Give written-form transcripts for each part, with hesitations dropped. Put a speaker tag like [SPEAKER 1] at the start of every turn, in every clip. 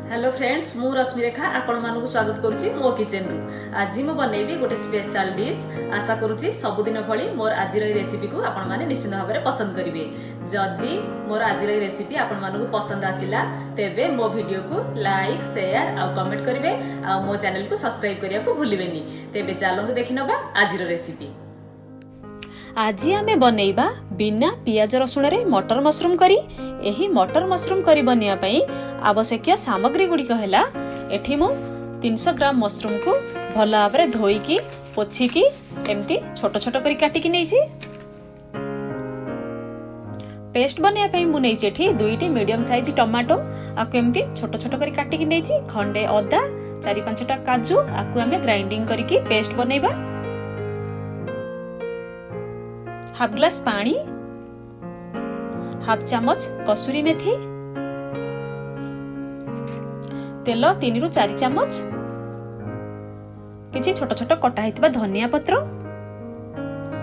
[SPEAKER 1] Hello friends मु रश्मि रेखा आपण मानक स्वागत करुच्ची मो किचन रु आज मु बनैबी गोटे स्पेशल डिश आशा करुच्ची सबुदिन भली मोर आज रेसिपी को आपण माने निश्चित भाव में पसंद करेंगे जदि मोर आज रेसिपी आपण मानक पसंद आसिला तेबे मो वीडियो को लाइक शेयर आ कमेंट करेंगे आ मो चैनल को सब्सक्राइब करिया को भूलिबेनी तेबे चलंतु देखिनबा आज रेसिपी। आज आमे बनैबा बिना पियाज रसुण रे मटर मशरूम करी। एही मटर मशरूम करी बनिया पई आवश्यक सामग्री गुड़िक है एठी मु 300 ग्राम मशरूम को भल भाव में धोईकी पोछिकी एमती छोट छोट करी काटिकी नैछि। पेस्ट बनिया पई मु नैछि एठी 2टी मीडियम साइज टमाटो आकु एमती छोट छोट करी काटिकी नैछि। खंडे अदा 4-5टा काजू आकु आमे ग्राइंडिंग करिकी पेस्ट बनैबा। हाफ ग्लास पानी, हाफ चामच कसूरी मेथी, तेल 3 ରୁ 4 चामच, किछि छोट छोट कटा हेतिबा धनिया पत्र,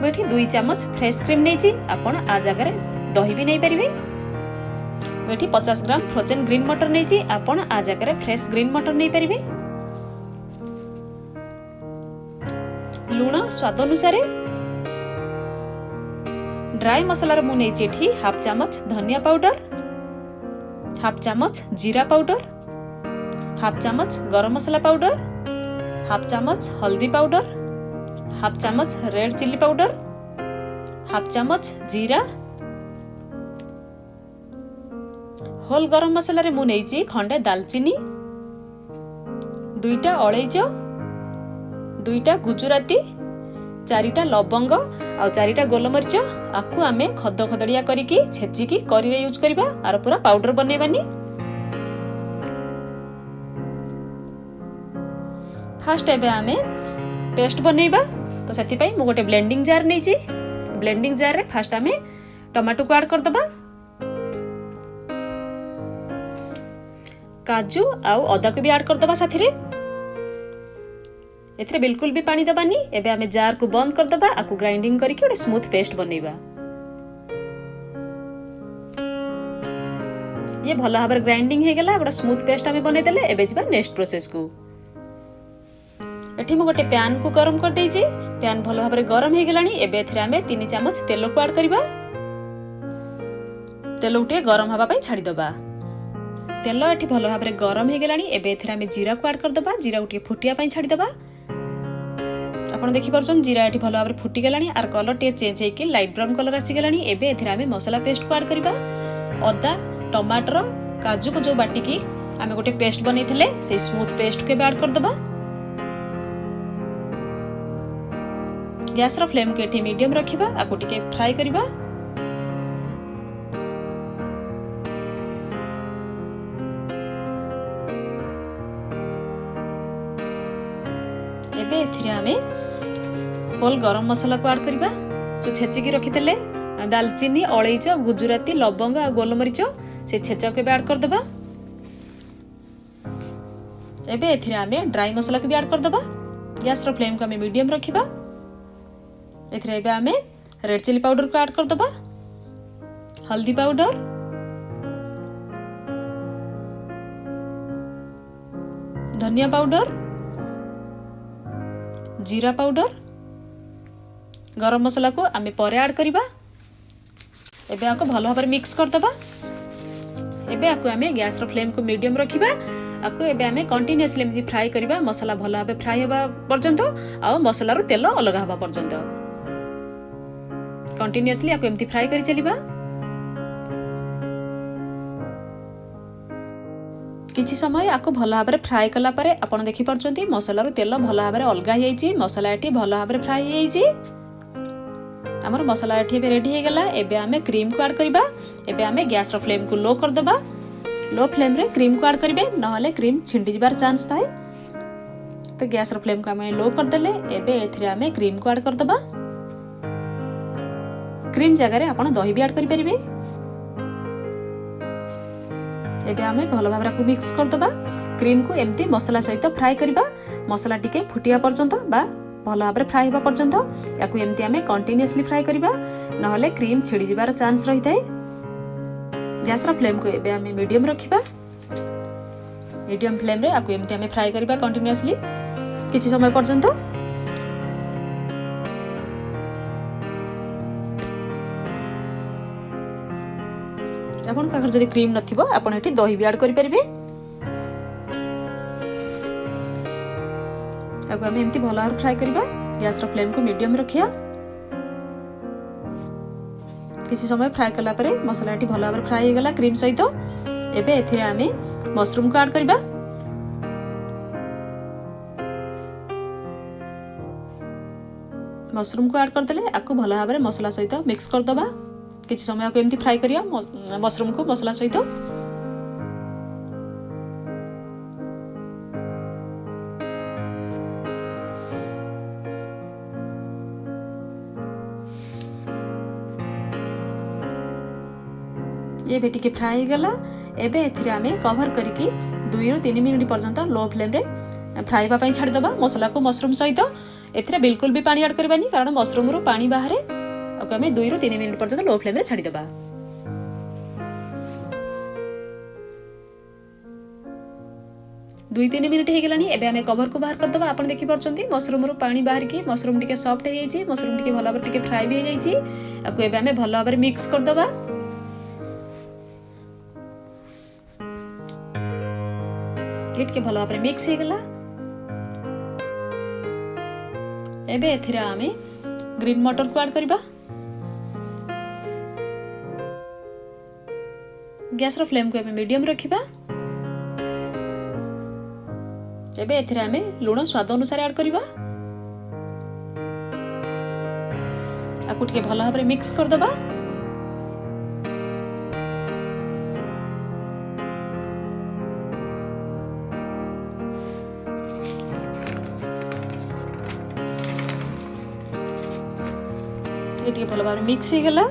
[SPEAKER 1] मेठी 2 चामच फ्रेश क्रीम नेछि। आपण आ जगह दही भी नै परिबे। मेठी 50 ग्राम फ्रोजन ग्रीन मटर नेछि। आपण आ जगह फ्रेश ग्रीन मटर नै परिबे। लूण स्वाद अनुसार। ड्राई मसला मु नेछि एठी हाफ चामच धनिया पाउडर, हाफ चामच जीरा पाउडर, हाफ चामच गरम मसला पाउडर, हाफ चामच हल्दी पाउडर, हाफ चामच रेड चिल्ली पाउडर, हाफ चामच जीरा। होल गरम मसला रे मु नेछि खंडे दालचीनी, 2टा अलैच, 2टा गुजराती, 4टा लवंग आ 4टा गोलमरिच आकु आमे खद खदड़िया करिकी छेचिकी करी रे यूज करबा आर पूरा पाउडर बनेबानी। फास्ट एबे आमे पेस्ट बनेबा तो सेति पई मु गोटे ब्लेंडिंग जार नै छी। ब्लेंडिंग जार रे फास्ट आमे टमाटो को ऐड कर दबा, काजू आ अदा को भी ऐड कर दबा साथी रे। एथरे बिल्कुल भी पानी दबानी। एबे आमे जार को बंद कर दबा आकु ग्राइंडिंग करिके गोटे स्मूथ पेस्ट बनेबा। ये भल भाव ग्राइंडिंग हे गेला गोटे स्मूथ पेस्ट आमे बनै देले। एबे जिबा नेक्स्ट प्रोसेस को। एठी मु गोटे पैन को गरम कर देइछि। पैन भल भाव गरम हे गेलानी। एबे एथरे आमे 3 चामच तेल को ऐड करबा। तेल उठे गरम हवा पई छाडी दबा। तेल एठी भल भाव गरम हे गेलानी। एबे एथरे आमे जीरा को ऐड कर दबा। जीरा उठे फुटिया पई छाडी दबा। आपण देखि परछन जीरा एठी भल भाव फुटी गेलानी आर कलर टे चेंज हे कि लाइट ब्राउन कलर आसी गेलानी। एबे एथरे आमे मसाला पेस्ट को ऐड करबा। अदा टमाटर काजू को जो बाटी की आमे गोटे पेस्ट बनैथिले से स्मूथ पेस्ट के ऐड कर दबा। गैस रो फ्लेम के एठी मीडियम रखिबा आकु टिके फ्राई करबा। एबे एथिरे आमे होल गरम मसाला को ऐड करबा। जो छेचिकी रखितले दालचीनी अलैच गुजराती लवंग आ गोलमरिच से छेचा को ऐड कर दबा। एबे एथिरे आमे ड्राई मसाला को भी ऐड कर दबा। गैस रो फ्लेम को आमे मीडियम रखिबा। एथिरे एबे आमे रेड चिली पाउडर को ऐड कर दबा, हल्दी पाउडर, धनिया पाउडर, जीरा पाउडर, गरम मसाला को आमे परे ऐड करिबा। एबे आको भलो भाबर मिक्स कर दबा। एबे आको आमे गैस रो फ्लेम को मीडियम रखिबा। आको एबे आमे कंटीन्यूअसली एमती फ्राई करिबा। मसाला भलो भाबे फ्राई होबा पर्यंत आ मसाला रो तेल अलग होबा पर्यंत कंटीन्यूअसली आको एमती फ्राई करि चलिबा। किछि समय आको भलो भाबरे फ्राई कला परे आपण देखि परचंती मसाला रो तेल भलो भाबरे अलगा हेइछि। मसाला एठी भलो भाबरे फ्राई हेइछि। हमर मसाला एठी बे रेडी हे गेला। एबे आमे क्रीम को ऐड करबा। एबे आमे गैस रो फ्लेम को लो कर दबा। लो फ्लेम रे क्रीम को ऐड करबे नहले क्रीम छिंडी जिबार चांस थाए। तो गैस रो फ्लेम को आमे लो कर देले। एबे एथिरे आमे क्रीम को ऐड कर दबा। क्रीम जगह रे आपण दही भी ऐड करि परिबे। एबे आमे भलो भाबरा को मिक्स कर दबा। क्रीम को एमती मसाला सहित फ्राई करबा। मसाला टिके फुटिया पर्यंत बा भलो भाबरे फ्राई होबा पर्यंत याकू एमती आमे कंटीन्यूअसली फ्राई करबा नहले क्रीम छिड़ी जिबार चांस रही थाए। गैस रो फ्लेम को एबे आमे मीडियम रखिबा। मीडियम फ्लेम रे आपको एमती हमें फ्राई करबा कंटिन्यूअसली किछि समय पर्यंत। आपन पाखर जदि क्रीम नथिबो आपन एठी दही भी ऐड करि परिबे। आगो हम एमती भला फ्राई करबा। गैस रो फ्लेम को मीडियम रखिया। किछि समय फ्राई कला परे मसला एठी भला भाबरे फ्राई हो गला क्रीम सहित। एबे एथिरे आमे मशरूम को ऐड करबा। मशरूम को ऐड कर देले आको भला भाबरे मसला सहित मिक्स कर दबा। किछि समय को एमती फ्राई करिया मशरूम को मसला सहित। ये बेटी के फ्राई हो गला। एबे एथिरे आमे कवर करिकी 2 ରୁ 3 मिनिट पर्यंत लो फ्लेम रे फ्राई बा पई छाडी दबा मसला को मशरूम सहित। एथिरे बिल्कुल भी पानी ऐड करबानी कारण मशरूम रो पानी बाहरे। आको आमे 2 ରୁ 3 मिनिट पर्यंत लो फ्लेम रे छाडी दबा। 2-3 मिनिट हे गेलानी। एबे आमे कवर को बाहर कर दबा। आपण देखि परचंती मशरूम रो पानी बाहर की मशरूम टिके सॉफ्ट हे जाईची। मशरूम टिके भला भाबरे टिके फ्राई भी हे जाईची। आको एबे आमे भला भाबरे मिक्स कर दबा। किट के भला भाबरे मिक्स हे गेला। एबे एथिरे आमे ग्रीन मटर को ऐड करबा। गैस रो फ्लेम को एबे मीडियम रखिबा। एबे एथिरे आमे लूण स्वाद अनुसार ऐड करबा। आकु टिके भला भाबरे मिक्स कर दबा। ये टिके भला भाबरे मिक्स हे गेला।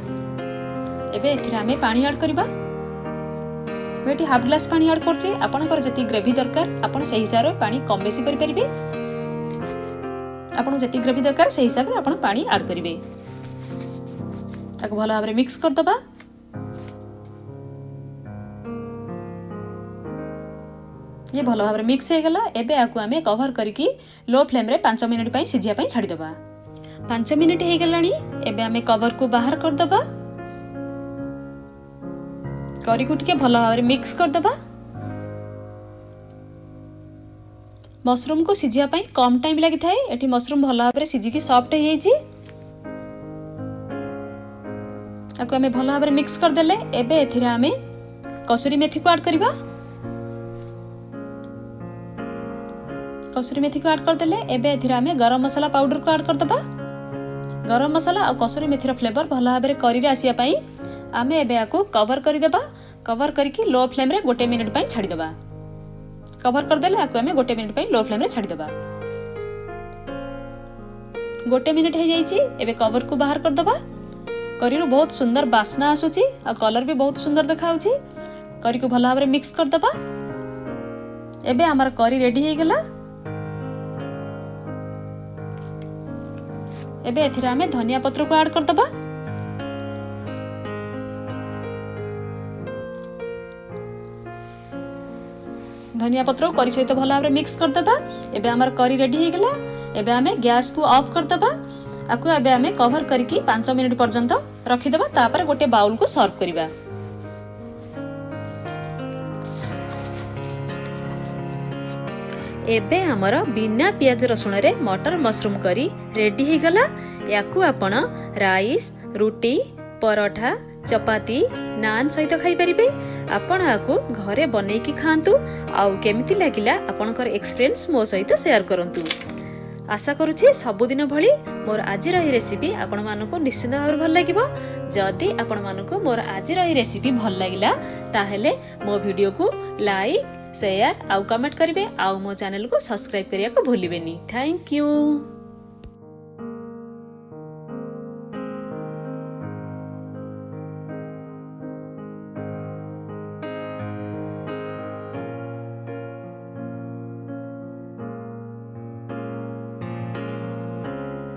[SPEAKER 1] एबे एथिरे आमे पानी ऐड करबा। बेटी हाफ ग्लास पानी ऐड करछि। आपनकर जति ग्रेवी दरकार आपन सही हिसाब रे पानी कम बेसी करि परिबे। आपन जति ग्रेवी दरकार सही हिसाब रे आपन पानी ऐड करिवे। ताको भला भाबरे मिक्स कर दबा। ये भला भाबरे मिक्स हे गेला। एबे आकु आमे कवर करिकी लो फ्लेम रे 5 मिनिट पई सिजिया पई छाडी दबा। 5 मिनिट हे गेलानी। एबे आमे कवर को बाहर कर दबा। करी को टिके भला भाबरे मिक्स कर दबा। मशरूम को सिजिया पई कम टाइम लागि थाए। एठी मशरूम भला भाबरे सिजी की सॉफ्ट हे जाईची। आको आमे भला भाबरे मिक्स कर देले। एबे एथिरे आमे कसूरी मेथी को ऐड करबा। कसूरी मेथी को ऐड कर देले। एबे एथिरे आमे गरम मसाला पाउडर को ऐड कर दबा। गरम मसाला और कसूरी मेथी रो फ्लेवर भला भाबरे करी रे आसिया पई आमे एबे आको कवर करि देबा। कवर करिकी लो फ्लेम रे 1 मिनिट पई छाडी देबा। कवर कर देले आको आमे 1 मिनिट पई लो फ्लेम रे छाडी देबा। 1 मिनिट हे जाईची। एबे कवर को बाहर कर देबा। करी रो बहुत सुंदर बास्ना आसुची आ कलर भी बहुत सुंदर देखाउची। करी को भला भाबरे मिक्स कर देबा। एबे हमर करी रेडी हे गेला। एबे एथिरे आमे धनिया पत्र को ऐड कर दबा। धनिया पत्र करी सहित भला भाबरे मिक्स कर दबा। एबे हमर करी रेडी हे गेला। एबे आमे गैस को ऑफ कर दबा। आकु एबे आमे कवर करिकी 5 मिनिट पर्यंत रखि दबा। तापर गोटे बाउल को सर्व करिबा। एबे हमर बिना प्याज रसुण रे मटर मशरूम करी रेडी हे गला। याकु आपण राइस रुटी परोठा चपाती नान सहित खाई परिबे। आपण आकु घरे बनै की खांतु। आउ केमिति लागिला आपनकर एक्सपीरियंस मो सहित शेयर करंतु। आशा करूछि सबुदिन भली मोर आजिर ही रेसिपी आपण मानको निश्चित भाव भल लागिबो। जदि आपण मानको मोर आजिर ही रेसिपी भल लागिला ताहेले मो वीडियो को लाइक शेयर आउ कमेंट करिवे। आउ मो चैनल को सब्सक्राइब करिया को भूलिबेनी। Thank you.